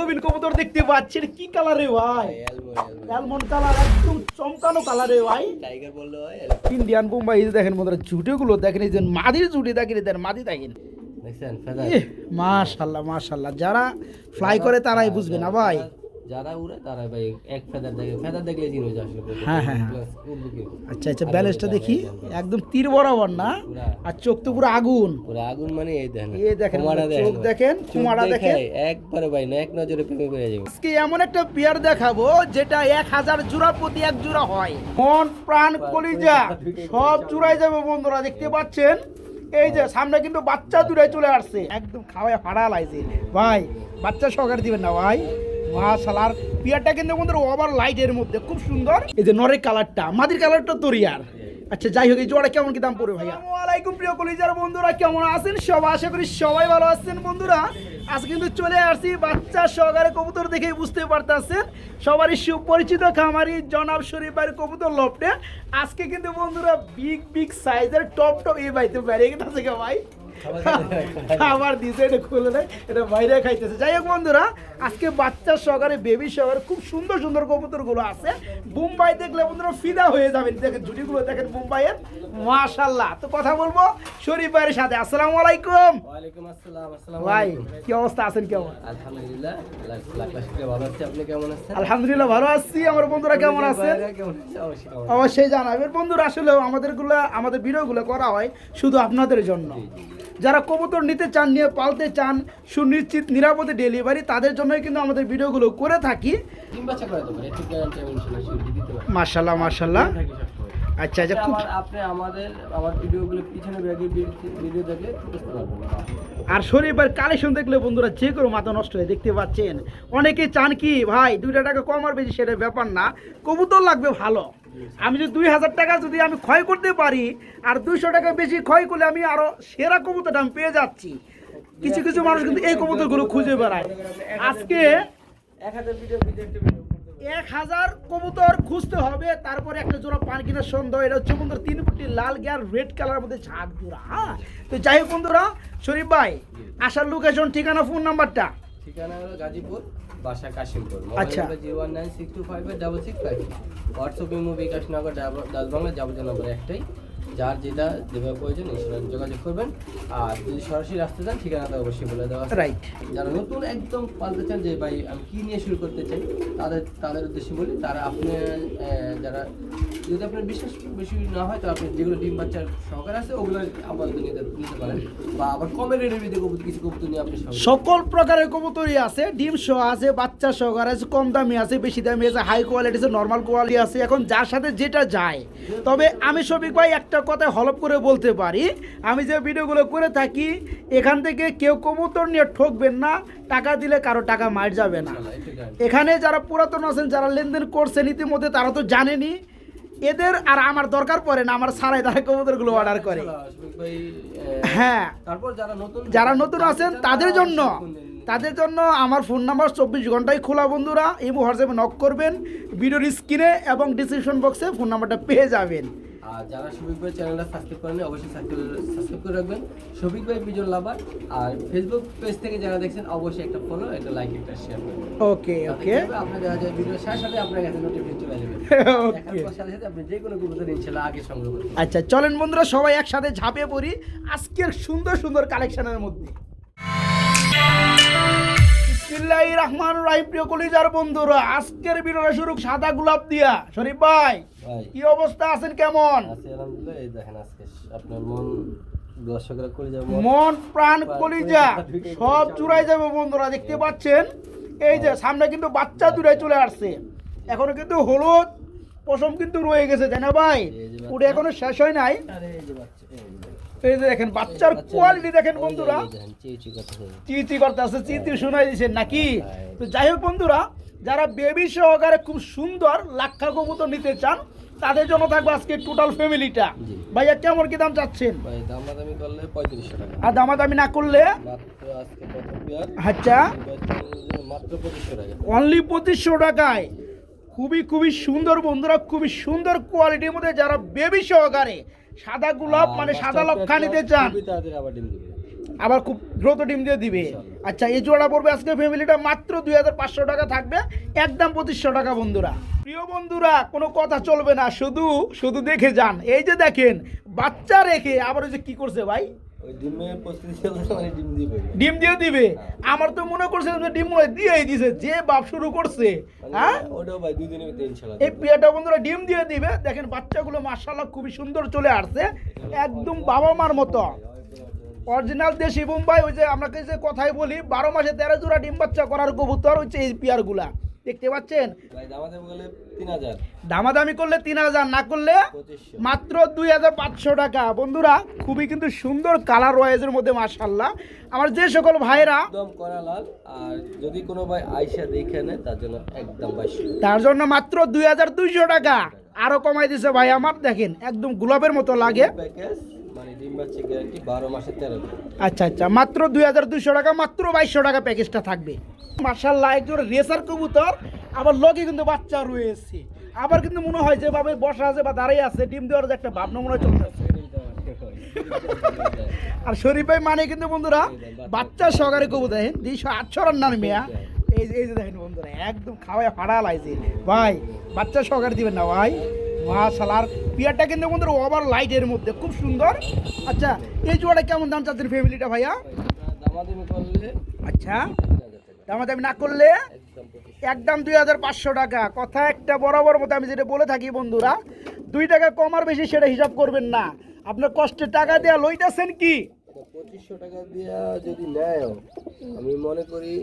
গোবিন কবুতর দেখতে পাচ্ছেন, কি কালারে ভাই? অ্যালমন্ড কালার, একদম চমকানো কালারে ভাই। টাইগার বললো ভাই ইন্ডিয়ান বোম্বাই। এই যে দেখেন বন্ধুরা, ঝুটেগুলো দেখেন, এই যে মাদির ঝুটে দেখেন, এদের মাদি দেখেন। দেখছেন ফেদার মাশাআল্লাহ মাশাআল্লাহ, যারা ফ্লাই করে তারাই বুঝবে না ভাই। যারা উড়ে তারা ভাই এক ফেদার দেখে, ফেদার দেখলে চিনো যে আসলে হ্যাঁ হ্যাঁ হ্যাঁ। আচ্ছা আচ্ছা, ব্যালেন্সটা দেখি, একদম তীর বরাবর না, আর চোখ তো পুরো আগুন। পুরো আগুন মানে এই দেখেন, এই দেখেন চোখ দেখেন, কুমারা দেখেন, একবারে ভাই না এক নজরে প্রেমে পড়ে যাবে। আজকে এমন একটা পেয়ার দেখাবো যেটা 1000 জোড়া প্রতি এক জোড়া হয়। মন প্রাণ কলিজা সব জোড়ায় যাবে বন্ধুরা, দেখতে পাচ্ছেন। এই যে সামনে কিন্তু বাচ্চা দূরে চলে আসছে, একদম খাওয়ায় ফাড়া লাইছে ভাই। বাচ্চা সহকারে দিবেন না ভাই, মাশাআল্লাহ। আর পিয়ারটা কিন্তু বন্ধুরা ওভার লাইটের মধ্যে খুব সুন্দর। এই যে নরের কালারটা, মাদির কালারটা তোরিয়ার। আচ্ছা যাই হোক, এই জোড়া কেমন কি দাম পড়বে ভাইয়া? আসসালামু আলাইকুম প্রিয় কলিজার বন্ধুরা, কেমন আছেন সবাই? আশা করি সবাই ভালো আছেন বন্ধুরা। আজ কিন্তু চলে আসছি বাচ্চা সহকারে কবুতর দেখে বুঝতে পারতেছেন সবারই সুপরিচিত খামারি জনাব শরীফ ভাইয়ের কবুতর লফটে। আজকে কিন্তু বন্ধুরা বিগ সাইজের টপ এই ভাই তো বেড়ে গেছে ভাই, খাবার দিয়েছে, এটা খুলে দেয়, এটা বাইরে খাইতেছে। যাই হোক বন্ধুরা, আজকে বাচ্চার সহকারে বেবি সহকারে খুব সুন্দর সুন্দর কবুতরগুলো আছে। বোম্বাই দেখলে বন্ধুরা ফিদা হয়ে যাবেন। দেখেন ঝুটিগুলো দেখেন বোম্বাইয়ের, মাশাআল্লাহ। তো কথা বলবো শরীফ ভাইয়ের সাথে। আসসালামু আলাইকুম। ওয়ালাইকুম আসসালাম। আসসালামু ভাই আলাইকুম। কি অবস্থা, আছেন কেমন? আলহামদুলিল্লাহ, লাখ লাখ শুকরিয়া, ভালো আছি। আপনি কেমন আছেন? আলহামদুলিল্লাহ ভালো আছি। আমার বন্ধুরা কেমন আছেন কেমন আছে অবশ্যই জানাবেন বন্ধুরা। আসলে আমাদের ভিডিওগুলো করা হয় শুধু আপনাদের জন্য। যারা কবুতর নিতে চান, নিয়ে পালতে চান, সুনিশ্চিত নিরাপদে ডেলিভারি, তাদের জন্যই কিন্তু আমাদের ভিডিওগুলো করে থাকি। মাশাআল্লাহ মাশাআল্লাহ। আচ্ছা আচ্ছা, খুব আপনি আমার ভিডিওগুলো পিছনে ভিডিও দেখলে বুঝতে পারবেন। আর শরীফের কালেকশন দেখলে বন্ধুরা যে কোনো মাথা নষ্ট হয়ে, দেখতে পাচ্ছেন। অনেকে চান কি ভাই 2 টাকা কম আর বেশি সেটা ব্যাপার না, কবুতর লাগবে ভালো। আমি যদি 2000 টাকা যদি আমি ক্ষয় করতে পারি, আর 200 টাকা বেশি ক্ষয় করলে আমি আরো সেরা কবুতরটা আমি পেয়ে যাচ্ছি। কিছু কিছু মানুষ কিন্তু এই কবুতরগুলো খুঁজে বেড়ায়। আজকে 1000 কবুতর খুঁজতে হবে, তারপরে একটা জোড়া পান কিনা সন্দেহ। এটা হচ্ছে বন্ধুরা 3 ফুটি লাল গিয়ার রেড কালারের মধ্যে ঝাঁক জোড়া। হ্যাঁ, তো যাই হোক বন্ধুরা, শরীফ ভাই আসার লোকেশন, ঠিকানা, ফোন নাম্বারটা। ঠিকানা হলো গাজীপুর, বাসা কাশিমপুর। আচ্ছা। 01962556655। হোয়াটসঅ্যাপে বিকাশ নগর ডাচবাংলা যাবতীয় নম্বর একটাই। যার যেটা যেভাবে প্রয়োজন ইনশাআল্লাহ যোগাযোগ করবেন। আর যদি সরাসরি আসতে চান ঠিকানাটা অবশ্যই বলে দেওয়া আছে। রাইট। যারা নতুন একদম পালতে চান যে ভাই আমি কি নিয়ে শুরু করতে চাই, তাদের উদ্দেশ্যে বলি, তারা আপনি যারা যদি আপনার বিশ্বাস বেশি না হয়, তো আপনি যেগুলো ডিম বাচ্চার সহকারে আছে ওগুলো আপাতত নিতে পারেন, বা আবার কমের রেটের ভিতরে কিছু কবুতর নিয়ে আপনি সকল প্রকারের কবুতরই আছে, ডিম সহ আছে, বাচ্চা সহকারে আছে, কম দামি আছে, বেশি দামি আছে, হাই কোয়ালিটি আছে, নর্মাল কোয়ালিটি আছে। এখন যার সাথে যেটা যায়। তবে আমি শফিক ভাই একটা কথায় হলপ করে বলতে পারি, আমি যে ভিডিওগুলো করে থাকি এখান থেকে কেউ কবুতর নিয়ে ঠকবেন না। টাকা দিলে কারো টাকা মার যাবে না। এখানে যারা পুরাতন আছেন, যারা লেনদেন করছেন ইতিমধ্যে, তারা তো জানেনি। এদের আর আমার দরকার পড়ে না, আমার সারাই তারা কবুতরগুলো অর্ডার করে। হ্যাঁ, তারপর যারা নতুন আছেন তাদের জন্য আমার ফোন নাম্বার 24 ঘন্টায় খোলা বন্ধুরা। এই হোয়াটসঅ্যাপে নক করবেন, ভিডিওর স্ক্রিনে এবং ডিসক্রিপশন বক্সে ফোন নাম্বারটা পেয়ে যাবেন। আর যারা শফিক ভাই চ্যানেলটা সাবস্ক্রাইব করেন অবশ্যই সাবস্ক্রাইব করে রাখবেন, শফিক ভাই বিজন লাভার। আর ফেসবুক পেজ থেকে যারা দেখছেন অবশ্যই একটা ফলো, একটা লাইক, একটা শেয়ার করবেন। ওকে ওকে, আপনার দেখা যায় ভিডিও সাথে আপনার কাছে নোটিফিকেশন চলে যাবে। ওকে, সাথে সাথে আপনি যে কোনো কবুতর ইনশাআল্লাহ আগে সংগ্রহ করবেন। আচ্ছা চলেন বন্ধুরা, সবাই একসাথে ঝাঁপিয়ে পড়ি আজকের সুন্দর সুন্দর কালেকশনের মধ্যে। বিসমিল্লাহির রহমানির রহিম। প্রিয় কলিজার বন্ধুরা, আজকের ভিডিওটা শুরু সাদা গোলাপ দিয়া। শরীফ ভাই কি অবস্থা, আছেন কেমন? আছি আলহামদুলিল্লাহ। এই দেখেন আজকে আপনার দর্শকরা কলিজা, মন প্রাণ কলিজা সব চুরাই যাবে বন্ধুরা, দেখতে পাচ্ছেন। এই যে সামনে কিন্তু বাচ্চা দূরে চলে আসছে, এখনো কিন্তু হলুদ পশম কিন্তু রয়ে গেছে, তাই না ভাই? ওটা এখনো শেষ হয় নাই। এই যে দেখেন বাচ্চার কোয়ালিটি দেখেন বন্ধুরা, চিচি করতেছে, চিচি শোনাই দিচ্ছেন নাকি? তো যাই হোক বন্ধুরা, যারা বেবি সহকারে খুব সুন্দর লাক্ষা কবুতর নিতে চান, তাদের জন্য থাকবে আজকে টোটাল ফ্যামিলিটা। ভাইয়া কেমন কি দাম চাচ্ছেন? ভাই দামাদামি করলে 3500 টাকা, আর দামাদামি না করলে মাত্র আজকে প্রথম পেয়ার আচ্ছা মাত্র 2500 টাকা, অনলি 2500 টাকায়। খুবই সুন্দর বন্ধুরা, খুবই সুন্দর কোয়ালিটির মধ্যে যারা বেবি সহকারে সাদা গোলাপ মানে সাদা লক্ষা নিতে চান। আবার খুব দ্রুত ডিম দিয়ে দিবে। আচ্ছা, এই জোড়া পড়বে আজকে ফ্যামিলিটা মাত্র 2500 টাকা থাকবে, একদম 2500 টাকা বন্ধুরা। প্রিয় বন্ধুরা, কোনো কথা চলবে না, শুধু শুধু দেখে যান। এই যে দেখেন বাচ্চা রেখে আবার ওই যে কি করছে ভাই, ওই ডিমের প্রস্তুতি চলছে, মানে ডিম দিবে। ডিম দিয়ে দিবে। আমার তো মনে করছে যে ডিম মনে হয় দিয়েই দিছে, যে বাপ শুরু করছে। হ্যাঁ, ওটাও ভাই 2 দিনের ভিতরে ইনশাআল্লাহ এই পেয়াটা বন্ধুরা ডিম দিয়ে দিবে। দেখেন বাচ্চাগুলো মাশাআল্লাহ খুবই সুন্দর চলে আসছে, একদম বাবা মার মতো অরিজিনাল দেশি বোম্বাই। ওই যে আপনাকে যে কথাই বলি 12 মাসে 13 জোড়া ডিম বাচ্চা করার কবুতর হচ্ছে এই পেয়ারগুলা, দেখতে পাচ্ছেন। ভাই দামাদামি করলে 3000, দামাদামি করলে 3000, না করলে 2500। মাত্র 2500 টাকা বন্ধুরা। খুবই কিন্তু সুন্দর কালার ওয়াইজের মধ্যে মাশাআল্লাহ। আমার যে সকল ভাইরা একদম করা লাল, আর যদি কোনো ভাই আয়শা দেখে নেয় তার জন্য একদম 2200। তার জন্য মাত্র 2200 টাকা, আরো কমাই দিছে ভাই আমার। দেখেন একদম গোলাপের মতো লাগে। প্যাকেজ মানে ডিম বাচ্চা গ্যারান্টি 12 মাসে 13 দিন। আচ্ছা আচ্ছা, মাত্র 2200 টাকা, মাত্র 2200 টাকা প্যাকেজটা থাকবে। মাশাআল্লাহ একজন রেসার কবুতর, আবার লগে কিন্তু বাচ্চা রয়েছে। আবার কিন্তু মনে হয় যেভাবে বসা আছে বা দাঁড়িয়ে আছে ডিম দেওয়ার যে একটা ভাবনা মনে হয় চলতেছে। আর শরীফ ভাই মানে কিন্তু বন্ধুরা বাচ্চা সহকারে কবুতর, দেখেন 208 রান্নার মেয়া। এই যে দেখেন বন্ধুরা একদম খাওয়ায় ফাড়া লাগছে ভাই, বাচ্চা সহকারে দিবেন না ভাই। মাশাআল্লাহ, আর পিয়ারটা কিন্তু বন্ধুরা ওভার লাইটের মধ্যে খুব সুন্দর। আচ্ছা, এই জোড়াটা কেমন দাম চাচ্ছেন ফ্যামিলিটা ভাইয়া? দামাদামি করলে আচ্ছা, 3000 টাকা, দামাদামি না করলে একদম 2500। একদম 2500 টাকা। কথা একটা বরাবর মতো আমি যেটা বলে থাকি বন্ধুরা, 2 টাকা কম আর বেশি সেটা হিসাব করবেন না। আপনার কষ্টের টাকা দেওয়া লইতেছেন কি 2500 টাকা দিয়া যদি নেয়, আমি মনে করি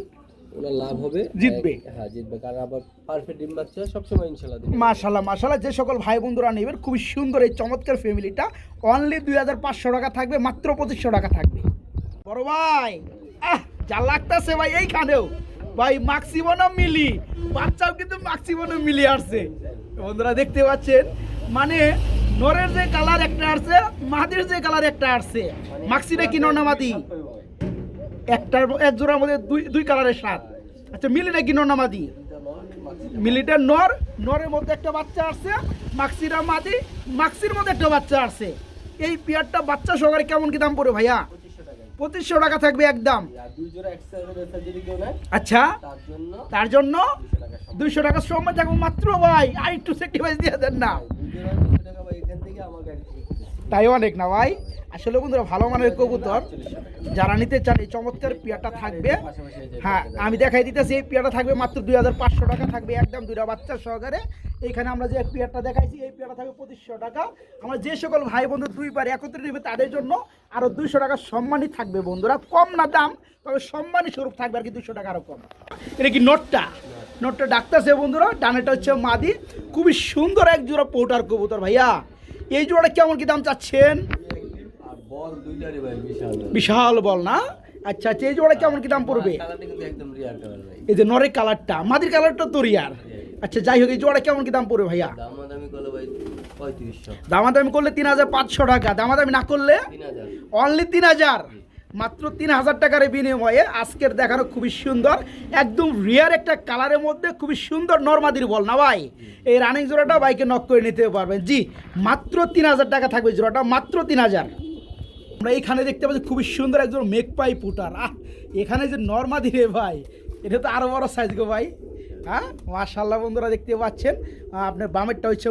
ওনার লাভ হবে, জিতবে। হ্যাঁ জিতবে, কারণ আবার পারফেক্ট ডিম বাচ্চা সবসময় ইনশাআল্লাহ দিবে। মাশাআল্লাহ মাশাআল্লাহ, যে সকল ভাই বন্ধুরা নেবেন খুবই সুন্দর এই চমৎকার ফ্যামিলিটা অনলি 2500 টাকা থাকবে, মাত্র 2500 টাকা থাকবে। বড় ভাই যা লাগতেছে ভাই এইখানেও ভাই ম্যাক্সিমাম মিলি, বাচ্চাও কিন্তু ম্যাক্সিমাম মিলি আসছে বন্ধুরা, দেখতে পাচ্ছেন। মানে নরের যে কালার একটা আসছে, মাদির যে কালার একটা আসছে। মাক্সিটা কি নর না মাদি? একটার এক জোড়ার মধ্যে দুই কালারের সাত। আচ্ছা, মিলিটা কি নর না মাদি? মিলিটা নর, নরের মধ্যে একটা বাচ্চা আসছে। মাক্সিরা মাদি, মাক্সির মধ্যে একটা বাচ্চা আসছে। এই পেয়ারটা বাচ্চা সহকারে কেমন কি দাম পড়ে ভাইয়া? 2500 টাকা থাকবে একদম। আর 2 জোড়া এক্সট্রা যদি কেউ নেয় আচ্ছা, তার জন্য তার জন্য 200 টাকা সময় থাকবে মাত্র ভাই। আর একটু সেক্রিফাইস দিয়ে দেন না, 2 জোড়া 200 টাকা ভাই এখান থেকে আমার গাড়ি থেকে কিনতেছি। তাই অনেক না ভাই। আসলে বন্ধুরা ভালো মানের কবুতর যারা নিতে চান এই চমৎকার পেয়ারটা থাকবে। হ্যাঁ, আমি দেখাই দিতেছি, এই পেয়ারটা থাকবে মাত্র 2500 টাকা থাকবে একদম, 2টা বাচ্চা সহকারে। এইখানে আমরা যে পেয়ারটা দেখাইছি এই পেয়ারটা থাকবে 2500 টাকা। আমরা যে সকল ভাই বন্ধু 2 বার একত্রে নেবে তাদের জন্য আরো 200 টাকা সম্মানই থাকবে বন্ধুরা। কম না দাম, তবে সম্মানী স্বরূপ থাকবে আর কি 200 টাকা আরো কম। এটা কি নোটটা? নোটটা ডাকতেছে বন্ধুরা, ডানেটা হচ্ছে মাদি। খুবই সুন্দর এক জোড়া পোটার কবুতর ভাইয়া। এই জোড়াটা কেমন কি দাম চাচ্ছেন? আর বল দুইটারই ভাই বিশাল বিশাল বল না? আচ্ছা আচ্ছা, এই জোড়া কেমন কি দাম পড়বে? কালারটা কিন্তু একদম রিয়ার কালার ভাই। এই যে নরের কালারটা, মাদির কালারটা তো রিয়ার। আচ্ছা, যাই হোক, এই জোড়া কেমন কি দাম পড়বে ভাইয়া? দামাদামি করলে ভাই 3500। দামাদামি করলে 3500 টাকা, দামাদামি না করলে 3000। অনলি 3000, মাত্র 3000 টাকার বিনিময়ে আজকের দেখানো খুবই সুন্দর একদম রিয়ার একটা কালারের মধ্যে খুবই সুন্দর নরমাদির বল না ভাই। এই রানিং জোড়াটা বাইকে নক করে নিতে পারবেন জি, মাত্র 3000 টাকা থাকবে জোড়াটা, মাত্র 3000। আমরা এইখানে দেখতে পাচ্ছি খুবই সুন্দর একজন মেঘপাই পুটার। এখানে যে নরমাদি রে ভাই, এটা তো আরো বড় সাইজ গো ভাই। হ্যাঁ, মাশাআল্লাহ বন্ধুরা দেখতে পাচ্ছেন। আপনার বামেরটা হচ্ছে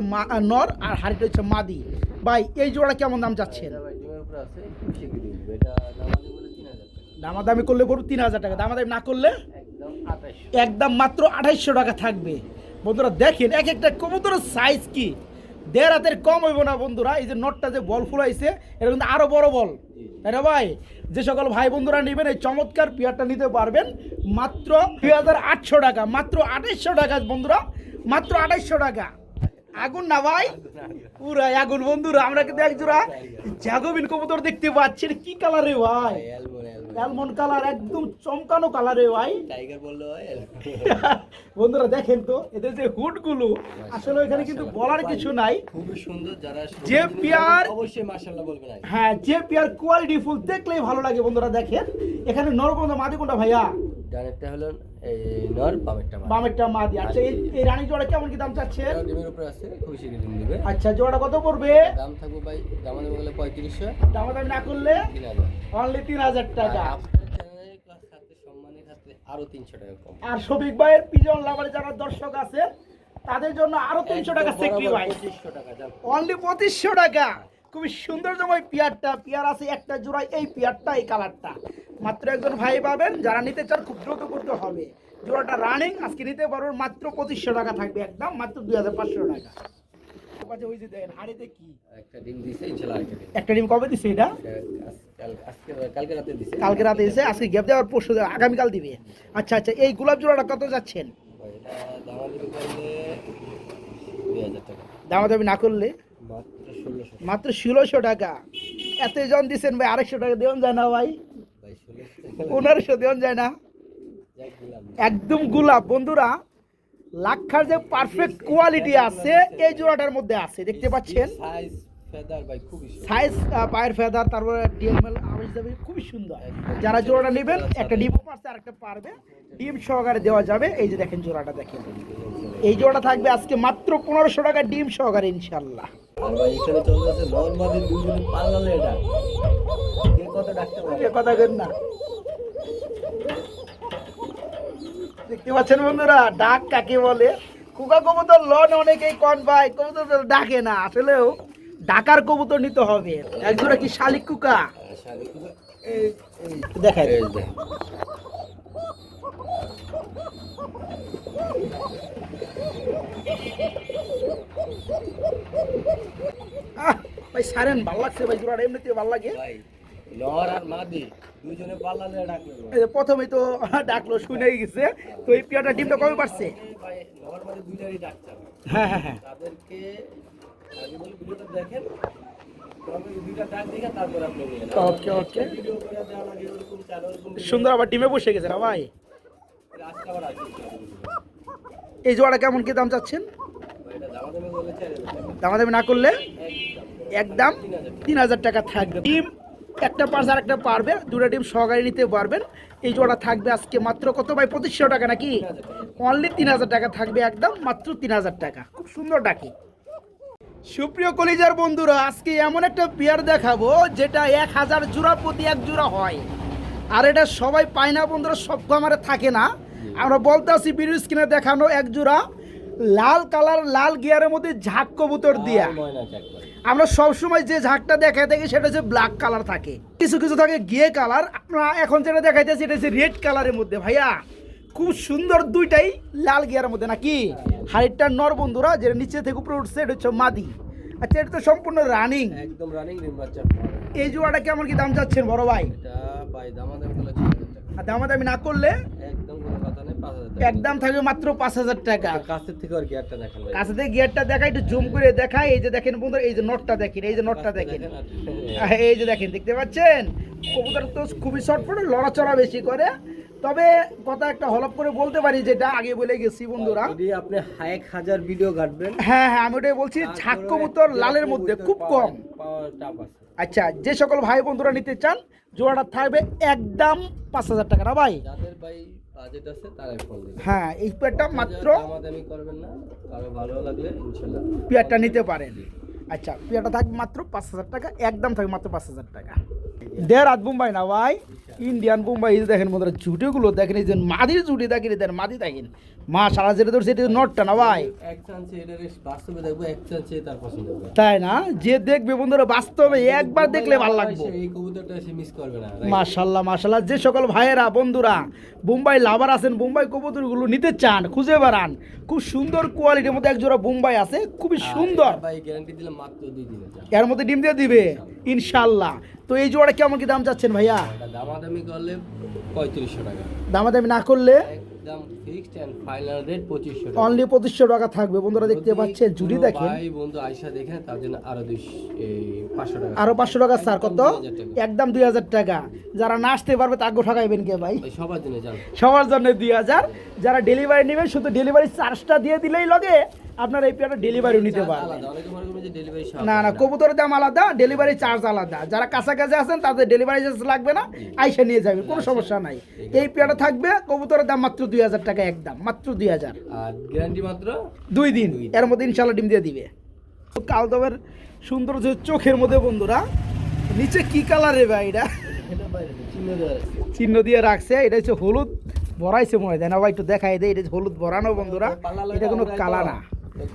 নর আর হাড়িটা হচ্ছে মাদি। ভাই এই জোড়া কেমন দাম যাচ্ছেন? এটা ভাই ডিমের উপরে আছে, একটু বেশি করে দিবে। এটা দামাদামি করলে 3000 টাকা। দামাদামি করলে বলবো 3000 টাকা, দামাদামি না করলে একদম 2800। একদম মাত্র 2800 টাকা থাকবে বন্ধুরা। দেখেন এক একটা কবুতরের সাইজ কি, 1.5 হাতের কম হইব না বন্ধুরা। এই যে নটটা যে বল ফুলাইছে এটা কিন্তু আরো বড় বল, তাই না ভাই? যে সকল ভাই বন্ধুরা নেবেন এই চমৎকার পেয়ারটা নিতে পারবেন মাত্র 2800 টাকা, মাত্র 2800 টাকা বন্ধুরা, মাত্র 2800 টাকা। আগুন না ভাই, পুরাই আগুন বন্ধুরা। আমরা কিন্তু এক জোড়া জাগোবিন কবুতর দেখতে পাচ্ছি, কি কালারে ভাই? অ্যালমন্ড কালার, একদম চমকানো কালারে ভাই। টাইগার বললো ভাই। বন্ধুরা দেখেন তো এদের যে হুডগুলো, আসলে এখানে কিন্তু বলার কিছু নাই। খুবই সুন্দর, যারা যে পেয়ার অবশ্যই মাশাআল্লাহ বলবেন। হ্যাঁ, যে পেয়ার কোয়ালিটি ফুল দেখলেই ভালো লাগে বন্ধুরা। দেখেন এখানে নরকোনটা মাদি কোনটা ভাইয়া? ডানেরটা হলো এই নর, বামেরটা মাদি। বামেরটা মাদি। আচ্ছা এই রানী জোড়া কেমন কি দাম চাচ্ছেন? এটা ডিমের উপরে আছে, খুব শীঘ্রই ডিম দিবে। আচ্ছা জোড়াটা কত পড়বে? দাম থাকবে ভাই, দাম বলে 3500, দামাদামি না করলে 3000। অনলি 3000 টাকা। আপনার চ্যানেলের ক্লাস থাকতে সম্মানের খাতে আরো 300 টাকা কম। আর শফিক ভাইয়ের পিজন লাভারে যারা দর্শক আছে তাদের জন্য আরো 300 টাকা স্যাক্রিফাইস। 2500 টাকা দাম। অনলি 2500 টাকা। খুবই সুন্দরজময় পিয়ারটা, পিয়ার আছে একটা জোড়ায়, এই পিয়ারটা এই কালারটা মাত্র একজন ভাই পাবেন। যারা নিতে চান খুব দ্রুত করতে হবে। জোড়াটা রানিং আজকে নিতে পারবেন মাত্র 2500 টাকা থাকবে, একদম মাত্র 2500 টাকা। আচ্ছা ওই যে দেখেন হাড়িতে কি একটা ডিম দিছে ইনশাআল্লাহ, আরেকটা ডিম। একটা ডিম কবে দিছে এটা? কালকে রাতে দিছে। কালকে রাতে দিছে, আজকে গ্যাপ দেওয়ার পরশু আগামীকাল দিবে। আচ্ছা আচ্ছা এই গোলাপ জোড়াটা কত যাচ্ছেন? ভাই এটা দামাদামি করলে 2000 টাকা। দামাদামি না করলে মাত্র 1600। মাত্র 1600 টাকা। এত জন দিচ্ছেন ভাই, 250 টাকা দেওয়া যায় না ভাই? ভাই 1600 1500 দেওয়া যায় না? যাক দিলাম। একদম গোলাপ বন্ধুরা, লাক্ষার যে পারফেক্ট কোয়ালিটি আছে এই জোড়াটার মধ্যে আছে, দেখতে পাচ্ছেন। সাইজ ফেদার ভাই খুবই সুন্দর। সাইজ পায়ের ফেদার, তারপরে ডিএমএল আওয়াজ যাবে, খুবই সুন্দর। যারা জোড়াটা নেবেন একটা ডিমও পারছে আর একটা পারবে, ডিম সহকারে দেওয়া যাবে। এই যে দেখেন জোড়াটা দেখেন, এই জোড়াটা থাকবে আজকে মাত্র 1500 টাকা ডিম সহকারে ইনশাল্লাহ। আর ভাই এখানে চলতেছে নরমালি দুজনে পাল্লালে এটা কে কত ডাকতে পারে। এ কথা কেন না, দেখতে পাচ্ছেন বন্ধুরা ডাক কাকে বলে। কুকা কবুতর লন অনেকেই কন ভাই, কবুতর তো ডাকে না, আসলেও ডাকার কবুতর নিতে হবে। একজোড়া কি শালিক কুকা দেখায় এই দেখ। ভাই সারেন ভাল লাগছে ভাই, জোড়াটা এমনিতে ভাল লাগে। ভাই নর আর মাদি দুজনে পাল্লালে ডাকলো। এই যে প্রথমেই তো ডাকলো, শুনেই গেছে। তো এই পিয়াটা ডিমটা কবে পারছে? ভাই নর মাদি দুইটারই ডাকতে হবে। হ্যাঁ হ্যাঁ হ্যাঁ, তাদেরকে আগে বলি ভিডিওটা দেখেন, তবে দুইটা ডাক দেখে তারপর আপনি নিয়ে ওকে ওকে। ভিডিও করে দেওয়া লাগে এরকম চ্যানেল সুন্দর আবার ডিমে বসে গেছে না ভাই। আজকে আবার আছে। এই জোড়াটা কেমন কি দাম চাচ্ছেন? ভাই এটা দামাদামি করলে 4000 টাকা। দামাদামি না করলে একদম একদম 3000 টাকা থাকবে। ডিম একটা পার্স আর একটা পারবে, দুটো ডিম সহকারে নিতে পারবেন। এই জোড়া থাকবে আজকে মাত্র কত ভাই? 2500 টাকা নাকি? অনলি 3000 টাকা থাকবে, একদম মাত্র 3000 টাকা। খুব সুন্দর ডাকি। সুপ্রিয় কলিজার বন্ধুরা, আজকে এমন একটা পেয়ার দেখাবো যেটা 1000 জোড়া প্রতি এক জোড়া হয়। আর এটা সবাই পায় না বন্ধুরা, সব খামারে থাকে না। আমরা বলতে আসি ভিডিও স্ক্রিনে দেখানো এক জোড়া লাল কালার, লাল গিয়ারের মধ্যে ঝাঁক কবুতর দিয়া। ময়না চাক করে। আমরা সবসময় যে ঝাঁকটা দেখাই থাকি সেটা হচ্ছে ব্ল্যাক কালার থাকে, কিছু কিছু থাকে গিয়ে কালার। আমরা এখন যেটা দেখাইতেছি এটা হচ্ছে রেড কালারের মধ্যে। ভাইয়া খুব সুন্দর, দুইটাই লাল গিয়ারের মধ্যে নাকি? হাইটটা নর বন্ধুরা, যেটা নিচে থেকে উপরে উঠছে এটা হচ্ছে মাদি। আচ্ছা এটা তো সম্পূর্ণ রানিং, একদম রানিং ডিম বাচ্চা। এই জোড়াটা কেমন কি দাম চাচ্ছেন বড় ভাই? এটা ভাই দামাদামি করলে 4000 টাকা। আর দামাদামি না করলে একদম কোনো কথা নেই, 5000 টাকা। একদম থাকবে মাত্র 5000 টাকা। কাছের থেকে আর গিয়ারটা দেখেন ভাই। কাছে থেকে গিয়ারটা দেখাই, একটু জুম করে দেখাই। এই যে দেখেন বন্ধুরা, এই যে নটটা দেখেন, এই যে নটটা দেখেন, এই যে দেখেন, দেখতে পাচ্ছেন কবুতর তো খুবই শর্টফট, লড়াচড়া বেশি করে। তবে কথা একটা হলপ করে বলতে পারি, যেটা আগে বলে গেছি বন্ধুরা। যদি আপনি 1000 ভিডিও কাটবেন, হ্যাঁ হ্যাঁ, আমি ওটাই বলছি, ঝাঁক কবুতর লালের মধ্যে খুব কম। পাওয়ার টাপ আছে। আচ্ছা যে সকল ভাই বন্ধুরা নিতে চান জোড়াটা থাকবে একদম 5000 টাকা না ভাই? যাদের ভাই বাজেট আছে তারাই ফোন দিবেন। হ্যাঁ এই পেয়ারটা মাত্র দামাদামি করবেন না, কারো ভালো লাগলে ইনশাআল্লাহ পেয়ারটা নিতে পারেন। আচ্ছা পেয়ারটা থাকবে মাত্র 5000 টাকা, একদম থাকবে মাত্র 5000 টাকা। দেড় হাত বোম্বাই না ভাই, ইন্ডিয়ান বোম্বাই। এই যে দেখেন বন্ধুরা জুটিগুলো দেখেন, এই যে মাদির জুটি দেখেন, এদের মাদি দেখেন মাশাআল্লাহ, যেটা ধরছে এটা নটটা না ভাই? এক চান্সে এটা বাস্তবে দেখবো, এক চান্সে তার পছন্দ হবে। তাই না? যে দেখবে বন্ধুরা বাস্তবে একবার দেখলে ভালো লাগবে। এই কবুতরটা সে মিস করবে না। মাশাআল্লাহ মাশাআল্লাহ, যে সকল ভাইয়েরা বন্ধুরা বোম্বাই লাভার আছেন, বোম্বাই কবুতরগুলো নিতে চান, খুঁজে বেড়ান। খুব সুন্দর কোয়ালিটির মধ্যে এক জোড়া বোম্বাই আছে, খুবই সুন্দর। ভাই গ্যারান্টি দিলাম মাত্র 2 দিনে যা। এর মধ্যে ডিম দিয়ে দিবে ইনশাআল্লাহ। তো এই জোড়া কেমন কি দাম চাচ্ছেন ভাইয়া? এটা দামাদামি করলে 3500 টাকা। দামাদামি না করলে একদম ফিক্সড এন্ড ফাইনাল রেট 2500 টাকা। অনলি 2500 টাকা থাকবে বন্ধুরা, দেখতে পাচ্ছেন জুড়ি দেখেন। ভাই বন্ধু আয়শা দেখেন, তার জন্য আরো 500 টাকা। আরো 500 টাকা স্যার, কত? 2000 টাকা। একদম 2000 টাকা। যারা না আসতে পারবে তাকে ঠকাইবেন কে ভাই? ভাই সবার জন্য জান। সবার জন্য 2000। যারা ডেলিভারি নেবেন শুধু ডেলিভারি চার্জটা দিয়ে দিলেই লগে আপনারা এই পেয়ারটা ডেলিভারি নিতে পারবেন। আলাদা, অনেকে মনে করবে যে ডেলিভারি না না, কবুতরের দাম আলাদা, ডেলিভারি চার্জ আলাদা। যারা কাছাকাছি আছেন তাদের ডেলিভারি চার্জ লাগবে না, আইসা নিয়ে যাবেন, কোনো সমস্যা নাই। এই পেয়ারটা থাকবে, কবুতরের দাম মাত্র 2000 টাকা একদম, মাত্র 2000। আর গ্যারান্টি মাত্র 2 দিন, এর মধ্যে ইনশাল্লাহ ডিম দিয়ে দিবে। কালদমের সুন্দর যে চোখের মধ্যে বন্ধুরা, নিচে কি কালারে ভাই এটা এটা বাইরে চিহ্ন দেওয়া আছে। চিহ্ন দিয়ে রাখছে, এটা হচ্ছে হলুদ ভরাইছে মনে হয় না ভাই, একটু দেখাই দেয়, এটা হচ্ছে হলুদ ভরানো বন্ধুরা, এটা কোনো কালা না।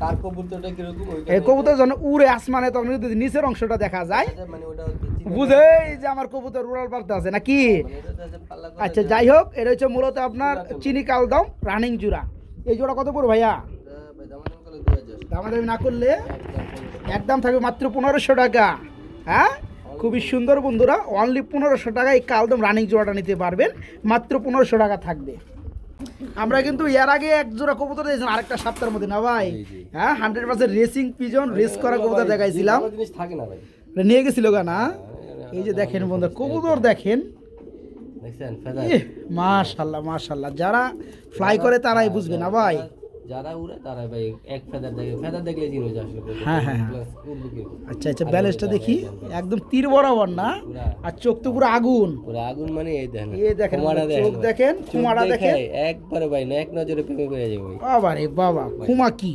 কার কবুতরটা কিরকম ওইটা এই কবুতর যখন উড়ে আসমানে তখন যদি নিচের অংশটা দেখা যায়, মানে ওটা হচ্ছে চিহ্ন, বুঝে যে আমার কবুতর উড়াল পারতে আছে নাকি। মানে এটা হচ্ছে পাল্লা করে আচ্ছা যাই হোক, এটা হচ্ছে মূলত আপনার চিনি কালদম রানিং জোড়া। এই জোড়া কত পড়বে ভাইয়া? ভাই দামাদামি করলে 2000 দামাদামি না করলে একদম একদম থাকবে মাত্র 1500 টাকা। হ্যাঁ, খুবই সুন্দর বন্ধুরা, অনলি 1500 টাকা এই কালদম রানিং জোড়াটা নিতে পারবেন, মাত্র 1500 টাকা থাকবে। আমরা কিন্তু এর আগে এক জোড়া কবুতর দিয়েছিলাম আরেকটা সপ্তাহের মধ্যে না ভাই, হ্যাঁ 100% রেসিং পিজন, রেস করা কবুতর দেখাইছিলাম, ভালো জিনিস থাকে না ভাই, এটা নিয়ে গেছিল গা না। এই যে দেখেন বন্ধুরা, কবুতর দেখেন, দেখছেন ফেদার, মাশাল্লাহ মাশাল্লাহ, যারা ফ্লাই করে তারাই বুঝবে না ভাই। যারা উড়ে তারা ভাই এক ফেদার দেখে, ফেদার দেখলে চিনো যে আসলে কবুতর। হ্যাঁ, হ্যাঁ, হ্যাঁ। প্লাস উড়বে কি আচ্ছা আচ্ছা, ব্যালেন্সটা দেখি, একদম তীর বরাবর না, আর চোখ তো পুরো আগুন। পুরো আগুন, মানে এই দেখেন, এই দেখেন খুমাটা চোখ দেখেন, চোখ খুমাটা দেখে দেখেন, একবারে ভাই না এক নজরে প্রেমে পড়ে যাবে ভাই। বাবা রে বাবা, খুমা কি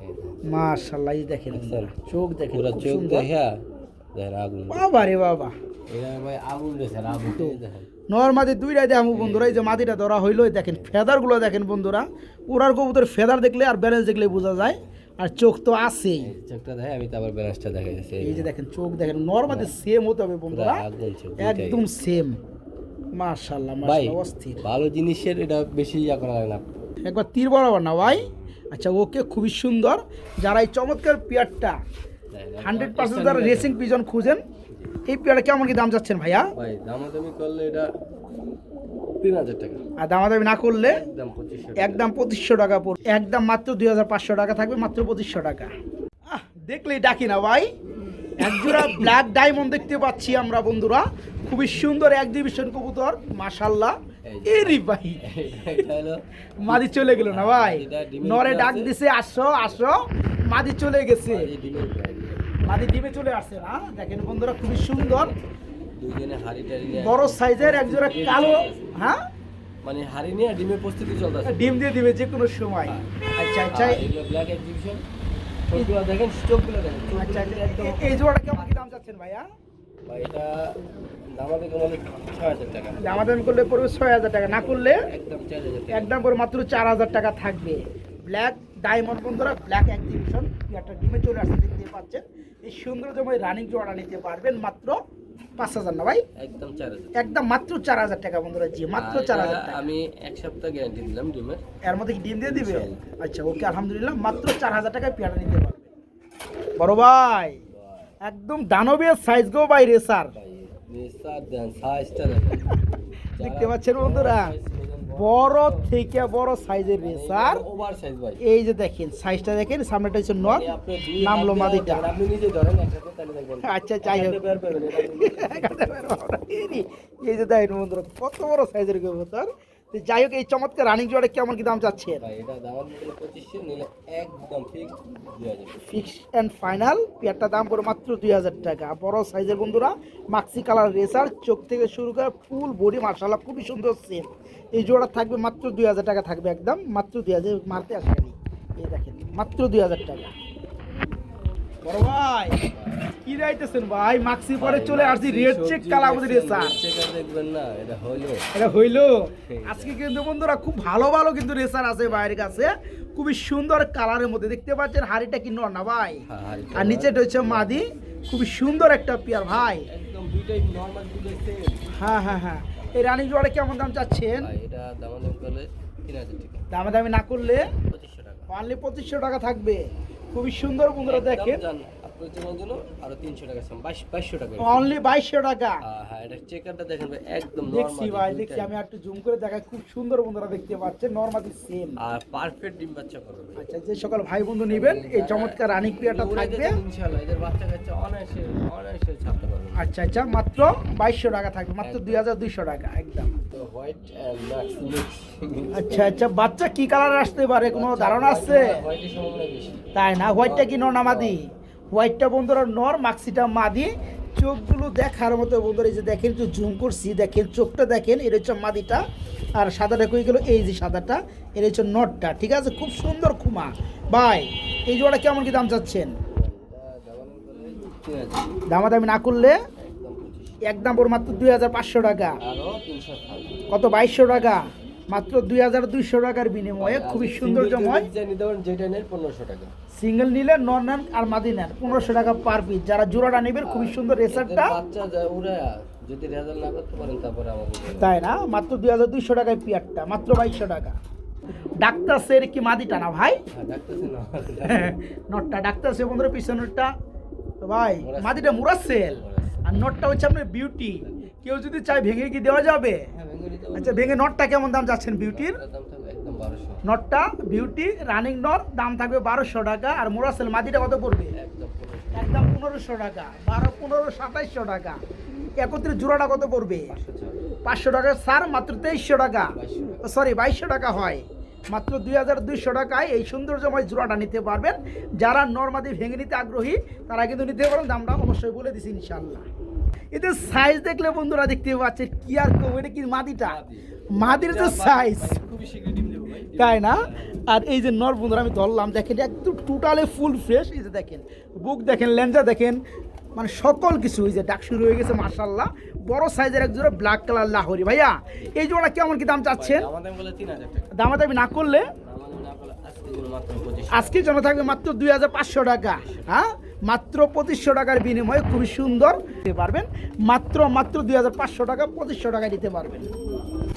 এই দেখেন, মাশাল্লাহ, এই দেখেন দেখছেন? চোখ দেখেন, পুরো খুব চোখ সুন্দর। দেখা দেখেন আগুন, বাবা রে বাবা, এটা ভাই আগুন দেখেন, আগুন এই দেখেন। নর্মাদি দুইটাই দেখাবো বন্ধুরা। এই যে মাদিটা ধরা হইলো, এই দেখেন ফেদারগুলো দেখেন বন্ধুরা, উড়ার কবুতর ফেদার দেখলে আর ব্যালেন্স দেখলে বোঝা যায়, আর চোখ তো আছেই। এই চোখটা দেখে আমি তো আবার ব্যালেন্সটা দেখা যাচ্ছে, এই যে দেখেন চোখ দেখেন, নর্মাদি সেম হতে হবে বন্ধুরা, আগুন চোখ একদম সেম। মাশাল্লাহ ভাই মাশাল্লাহ, অস্থির। ভালো জিনিসের এটা বেশি ইয়া করা লাগে না। একবার তীর বরাবর না ভাই। আচ্ছা ওকে, খুবই সুন্দর। যারা এই চমৎকার পেয়ারটা 100% যারা রেসিং পিজন খুঁজেন, এই পেয়ারটা কেমন কি দাম যাচ্ছেন ভাইয়া? ভাই দামাদামি করলে এটা 3000 টাকা, আর দামাদামি না করলে একদম 2500 একদম 2500 টাকা পড়বে, একদম মাত্র 2500 টাকা থাকবে, মাত্র 2500 টাকা। দেখলেই ডাকি না ভাই, একজোড়া ব্ল্যাক ডায়মন্ড দেখতে পাচ্ছি আমরা বন্ধুরা, খুবই সুন্দর এক্সিবিশন কবুতর, মাশাল্লাহ। এরি ভাই, এটা হলো মাদি চলে গেল না ভাই, এটা ডিমের নরে উপরে ডাক আছে। দিছে আসো আসো, মাদি চলে গেছে, এই ডিমের প্রায় মাদি ডিমে চলে আসছে না। দেখেন বন্ধুরা, খুবই সুন্দর দুইজনে হাড়ি টাড়ি নিয়ে, বড় সাইজের একজোড়া কালো, হ্যাঁ মানে হাড়ি নিয়ে ডিমের প্রস্তুতি চলতেছে। ডিম দিয়ে দিবে যে কোনো সময়। আচ্ছা আচ্ছা, এগুলো ব্ল্যাক এক্সিবিশন, চোখগুলো দেখেন, চোখগুলো দেখেন, আচ্ছা আচ্ছা, এই জোড়াটা কেমন কি দাম চাচ্ছেন ভাইয়া? ভাই এটা দামাদামি করলে 6000 টাকা, দামাদাম করলে পড়বে 6000 টাকা, না করলে একদম 4000 টাকা। একদম করে মাত্র 4000 টাকা থাকবে। ব্ল্যাক ডায়মন্ড বন্ধুরা, ব্ল্যাক এক্সিবিশন, একটা ডিমে চলে আসছে দেখতে পাচ্ছেন। এই সৌন্দর্যময় রানিং জোড়া নিতে পারবেন মাত্র 5000 না ভাই, একদম 4000, একদম মাত্র 4000 টাকা বন্ধুরা, জি মাত্র 4000 টাকা। আমি এক সপ্তাহ গ্যারান্টি দিলাম ডিমের। এর মধ্যে কি ডিম দিয়ে দিবে? আচ্ছা ওকে, আলহামদুলিল্লাহ, মাত্র 4000 টাকায় পেয়ারা নিতে পারবে। বড় ভাই, একদম দানবের সাইজ গো ভাই, রেসার নিসার দেন, সাইজটা দেখেন, দেখতে পাচ্ছেন বন্ধুরা, বড় থেকে বড় সাইজের রেসার। ওভার সাইজ ভাই। এই যে দেখেন সাইজটা দেখেন, সামনেটা হচ্ছে নট, আপনি দুই নামলো হাত দিয়ে মাদিটা। ধরেন, আপনি নিজে ধরেন একসাথে, তাহলে দেখবেন আচ্ছা যাই হোক, বের পাবেন এটা। এই যে দেখেন বন্ধুরা, কত বড় সাইজের কবুতর। তো যাই হোক, এই চমৎকার রানিং জোড়া কেমন কি দাম চাচ্ছেন? ভাই এটা দাম দিলে 2500, নিলে একদম ফিক্স 2000। ফিক্স অ্যান্ড ফাইনাল, পেয়ারটা দাম পড়ে মাত্র 2000 টাকা। বড় সাইজের বন্ধুরা, মাক্সি কালার রেসার, চোখ থেকে শুরু করে ফুল বডি মাশাআল্লাহ খুবই সুন্দর সেম। এই জোড়া থাকবে মাত্র 2000 টাকা থাকবে, একদম মাত্র 2000, মারতে আসেনি। এই দেখেন মাত্র 2000 টাকা। বড় ভাই কি রাইতেছেন ভাই, মাক্সি পরে চলে আসছি রেড চেক কালার রেসার। চেকার দেখবেন না, এটা হলো এটা হইলো আজকে কিন্তু বন্ধুরা, খুব ভালো ভালো কিন্তু রেসার আছে বাইরের কাছে, খুবই সুন্দর কালারের মধ্যে দেখতে পাচ্ছেন। হাড়িটা কি নর না ভাই, আর নিচেটা হচ্ছে মাদি, খুবই সুন্দর একটা পেয়ার ভাই, একদম দুইটাই নরমাল, দুইটাই সেম। হ্যাঁ হ্যাঁ হ্যাঁ। এই রানিং জোড়া কেমন দাম চাচ্ছেন? ভাই এটা দামাদামি করলে 3000 টাকা, দামাদামি না করলে 2500 টাকা। অনলি 2500 টাকা থাকবে। খুবই সুন্দর বন্ধুরা, দেখেন একদম জান, আপনি পরিচালনার জন্য আরো 300 টাকা 2200 টাকা। অনলি 2200 টাকা। হ্যাঁ, এটা চেকারটা দেখেন ভাই, একদম দেখছি নরমাল ভাই, দেখছি আমি একটু জুম করে দেখাই, খুব সুন্দর বন্ধুরা দেখতে পাচ্ছেন, নরমালি সেম। আর পারফেক্ট ডিম বাচ্চা করবে ভাই। আচ্ছা, যে সকল ভাই বন্ধু নেবেন এই চমৎকার রানিং পিয়াটা থাকবে। ইনশাআল্লাহ এদের বাচ্চা কাচ্চা অনায়াসে ছাড়তে পারবে। আচ্ছা আচ্ছা, মাত্র 2200 টাকা থাকবে, মাত্র 2200 টাকা একদম। তো হোয়াইট এন্ড ম্যাক্স মিক্স। আচ্ছা আচ্ছা, বাচ্চা কি কালার আসতে পারে কোনো ধারণা আছে? হোয়াইটের সম্ভাবনা বেশি। তাই না? হোয়াইটটা কি নর না মাদি? হোয়াইটটা বন্ধুরা নর, মাক্সিটা মাদি। চোখগুলো দেখার মতো বন্ধুরা, এই যে দেখেন, একটু জুম করছি, দেখেন চোখটা দেখেন, এটা হচ্ছে মাদিটা। আর সাদাটা কই গেল? এই যে সাদাটা, এটা হচ্ছে নটটা। ঠিক আছে, খুব সুন্দর খুমা ভাই। এই জোড়া কেমন কি দাম চাচ্ছেন? দামাদামি না করলে একদম ওর মাত্র 2500 টাকা। আরো 300 থাকবে। কত? 2200 টাকা, মাত্র 2200 টাকার বিনিময়ে খুবই সৌন্দর্যময়। নিতে পারেন যেটা নেন 1500 টাকা। সিঙ্গেল নিলে নন নেন আর মাদি নেন 1500 টাকা পার পিস। যারা জোড়াটা নেবেন, খুবই সুন্দর রেসারটা। বাচ্চা যায় উড়ে, যদি রেজাল্ট না করতে পারেন তারপরে আমাকে তাই না? মাত্র 2200 টাকায় পিয়ারটা, মাত্র 2200 টাকা। ডাক্তার সের কি মাদিটা না ভাই? ডাকতেছে না। নটটা ডাক্তার সে বন্ধুরা, পিছনেরটা তো ভাই মাদিটা মুরাসেল, আর নটটা হচ্ছে আপনার বিউটি। কেউ যদি চায় ভেঙে কি দেওয়া যাবে? আচ্ছা, ভেঙে নটটা কেমন দাম যাচ্ছেন বিউটির? দাম থাকবে একদম 1200। নটটা বিউটি রানিং নর, দাম থাকবে 1200 টাকা। আর মুরাসেল মাদিটা কত পড়বে? একদম 1500। একদম 1500 টাকা। 12, 15, 2700 টাকা। একত্রে জোড়াটা কত পড়বে? 500 টাকা স্যার, মাত্র 2300 টাকা, সরি 2200 টাকা হয়। মাত্র 2200 টাকায় এই সৌন্দর্যময় জোড়াটা নিতে পারবেন। যারা নর্মাদি ভেঙে নিতে আগ্রহী তারা কিন্তু নিতে পারেন, দামটা অবশ্যই বলে দিছি ইনশাল্লাহ। এদের সাইজ দেখলে বন্ধুরা দেখতে পাচ্ছেন কি আর কম, এটা কি মাদিটা? মাদির যে সাইজ, খুবই শীঘ্রই ডিম দেবো ভাই। তাই না? আর এই যে নর বন্ধুরা আমি ধরলাম, দেখেন একদম টোটালি ফুল ফ্রেশ। এই যে দেখেন বুক দেখেন, লেঞ্জা দেখেন, মানে সকল কিছু। এই যে ডাক শুরু হয়ে গেছে মাশাআল্লাহ। বড় সাইজের এক জোড়া ব্ল্যাক কালার লাহোরি। ভাইয়া এই জোড়া কেমন কি দাম চাচ্ছেন? আমাদের বলে 3000 টাকা। দামাদামি না করলে আমাদের না বলে আজকের জন্য মাত্র 2500। আজকের জন্য থাকবে মাত্র 2500 টাকা। হ্যাঁ, মাত্র 2500 টাকার বিনিময়ে খুবই সুন্দর দিতে পারবেন। মাত্র 2500 টাকা, 2500 টাকায় দিতে পারবেন।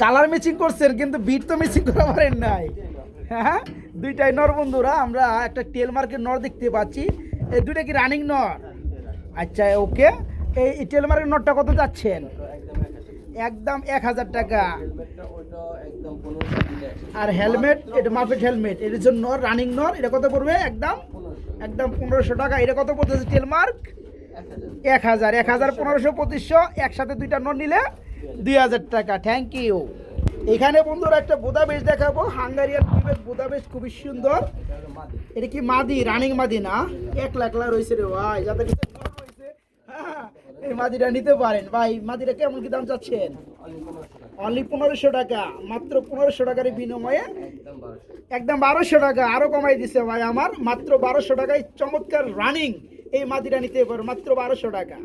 কালার ম্যাচিং করছেন কিন্তু বিট তো ম্যাচিং করা পারেন নাই। হ্যাঁ, দুইটাই নর বন্ধুরা। আমরা একটা টেল মার্কের নর দেখতে পাচ্ছি। এই দুইটা কি রানিং নর? আচ্ছা ওকে। এই টেল মার্কের নরটা কত যাচ্ছেন? একদম 1000 টাকা। হেলমেটটা ওটা একদম 1500 দিলে। আর হেলমেট, এটা মাফেট হেলমেট, এর জন্য রানিং নর, এটা কত পড়বে? একদম 1500 টাকা। এটা কত পড়তেছে টেলমার্ক? 1000, 1500, 2500, একসাথে দুইটা নর নিলে 2000 টাকা। Thank you. এখানে বন্ধুরা একটা বোদাবেশ দেখাবো, হাঙ্গারিয়ান বিবেক বোদাবেশ, খুবই সুন্দর। এটা কি মাদি? রানিং মাদি না? 1 লাখ রয়েছে রে ভাই, যাদের কাছে নর রয়েছে, হ্যাঁ, এই মাদিটা নিতে পারেন ভাই। মাদিটা কেমন কি দাম চাচ্ছেন? অনলি 1500 টাকা, মাত্র 1500 টাকার বিনিময়ে একদম 1200 টাকা। আরো কমাই দিছে ভাই আমার, মাত্র 1200 টাকায় চমৎকার রানিং এই মাদিটা নিতে পারো, মাত্র 1200 টাকা।